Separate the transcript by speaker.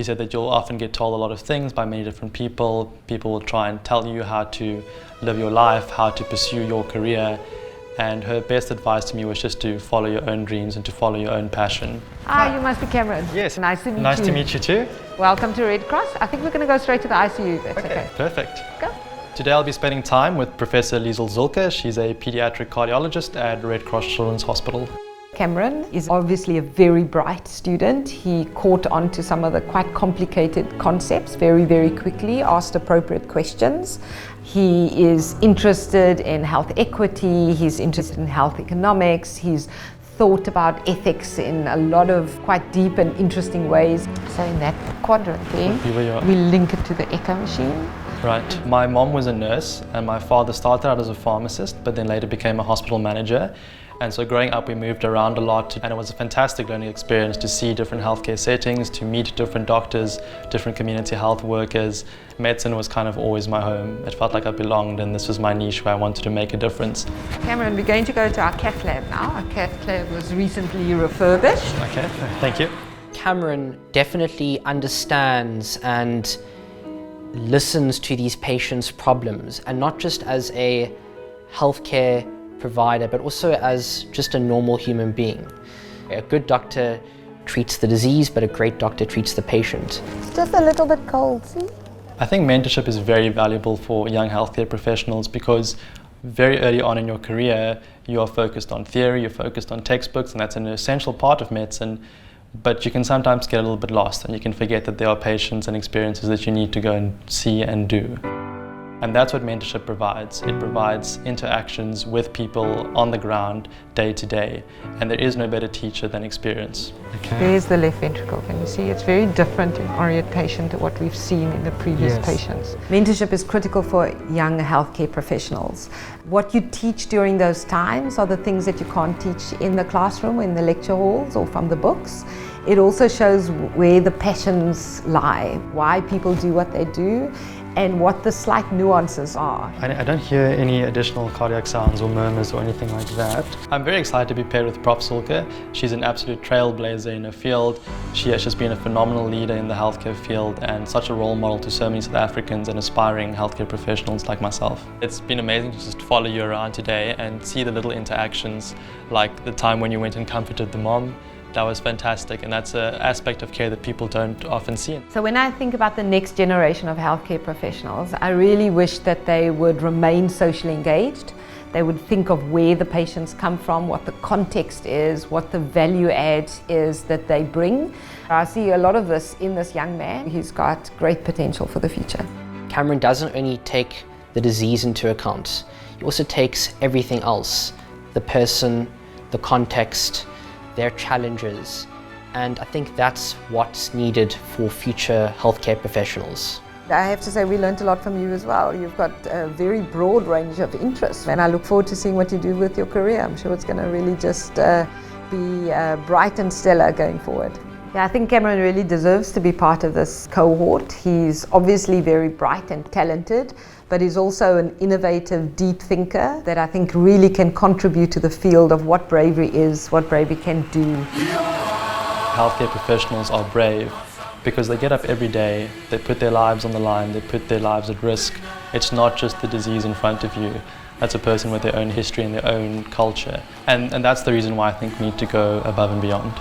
Speaker 1: She said that you'll often get told a lot of things by many different people. People will try and tell you how to live your life, how to pursue your career. And her best advice to me was just to follow your own dreams and to follow your own passion.
Speaker 2: Ah, you must be Cameron.
Speaker 1: Yes.
Speaker 2: Nice to meet you.
Speaker 1: Nice to meet you too.
Speaker 2: Welcome to Red Cross. I think we're going to go straight to the ICU, if that's okay.
Speaker 1: Perfect.
Speaker 2: Go.
Speaker 1: Today I'll be spending time with Professor Liesl Zulke. She's a pediatric cardiologist at Red Cross Children's Hospital.
Speaker 2: Cameron is obviously a very bright student. He caught on to some of the quite complicated concepts very, very quickly, asked appropriate questions. He is interested in health equity, he's interested in health economics, he's thought about ethics in a lot of quite deep and interesting ways. So in that quadrant there, we link it to the echo machine.
Speaker 1: Right. My mom was a nurse and my father started out as a pharmacist but then later became a hospital manager. And so growing up we moved around a lot and it was a fantastic learning experience to see different healthcare settings, to meet different doctors, different community health workers. Medicine was kind of always my home. It felt like I belonged and this was my niche where I wanted to make a difference.
Speaker 2: Cameron, we're going to go to our cath lab now. Our cath lab was recently refurbished.
Speaker 1: Okay, thank you.
Speaker 3: Cameron definitely understands and listens to these patients' problems, and not just as a healthcare provider, but also as just a normal human being. A good doctor treats the disease, but a great doctor treats the patient.
Speaker 2: It's just a little bit cold, see?
Speaker 1: I think mentorship is very valuable for young healthcare professionals because very early on in your career, you are focused on theory, you're focused on textbooks, and that's an essential part of medicine. But you can sometimes get a little bit lost and you can forget that there are patients and experiences that you need to go and see and do. And that's what mentorship provides. It provides interactions with people on the ground day to day. And there is no better teacher than experience.
Speaker 2: Okay. There's the left ventricle. Can you see? It's very different in orientation to what we've seen in the previous patients. Mentorship is critical for young healthcare professionals. What you teach during those times are the things that you can't teach in the classroom, in the lecture halls, or from the books. It also shows where the passions lie, why people do what they do, and what the slight nuances are.
Speaker 1: I don't hear any additional cardiac sounds or murmurs or anything like that. I'm very excited to be paired with Prof. Zulke. She's an absolute trailblazer in her field. She has just been a phenomenal leader in the healthcare field and such a role model to so many South Africans and aspiring healthcare professionals like myself. It's been amazing to just follow you around today and see the little interactions, like the time when you went and comforted the mom. That was fantastic, and that's an aspect of care that people don't often see.
Speaker 2: So when I think about the next generation of healthcare professionals, I really wish that they would remain socially engaged. They would think of where the patients come from, what the context is, what the value add is that they bring. I see a lot of this in this young man. He's got great potential for the future.
Speaker 3: Cameron doesn't only take the disease into account, he also takes everything else, the person, the context, their challenges, and I think that's what's needed for future healthcare professionals.
Speaker 2: I have to say we learned a lot from you as well. You've got a very broad range of interests and I look forward to seeing what you do with your career. I'm sure it's going to really just be bright and stellar going forward. Yeah, I think Cameron really deserves to be part of this cohort. He's obviously very bright and talented, but he's also an innovative, deep thinker that I think really can contribute to the field of what bravery is, what bravery can do.
Speaker 1: Healthcare professionals are brave because they get up every day, they put their lives on the line, they put their lives at risk. It's not just the disease in front of you. That's a person with their own history and their own culture. And that's the reason why I think we need to go above and beyond.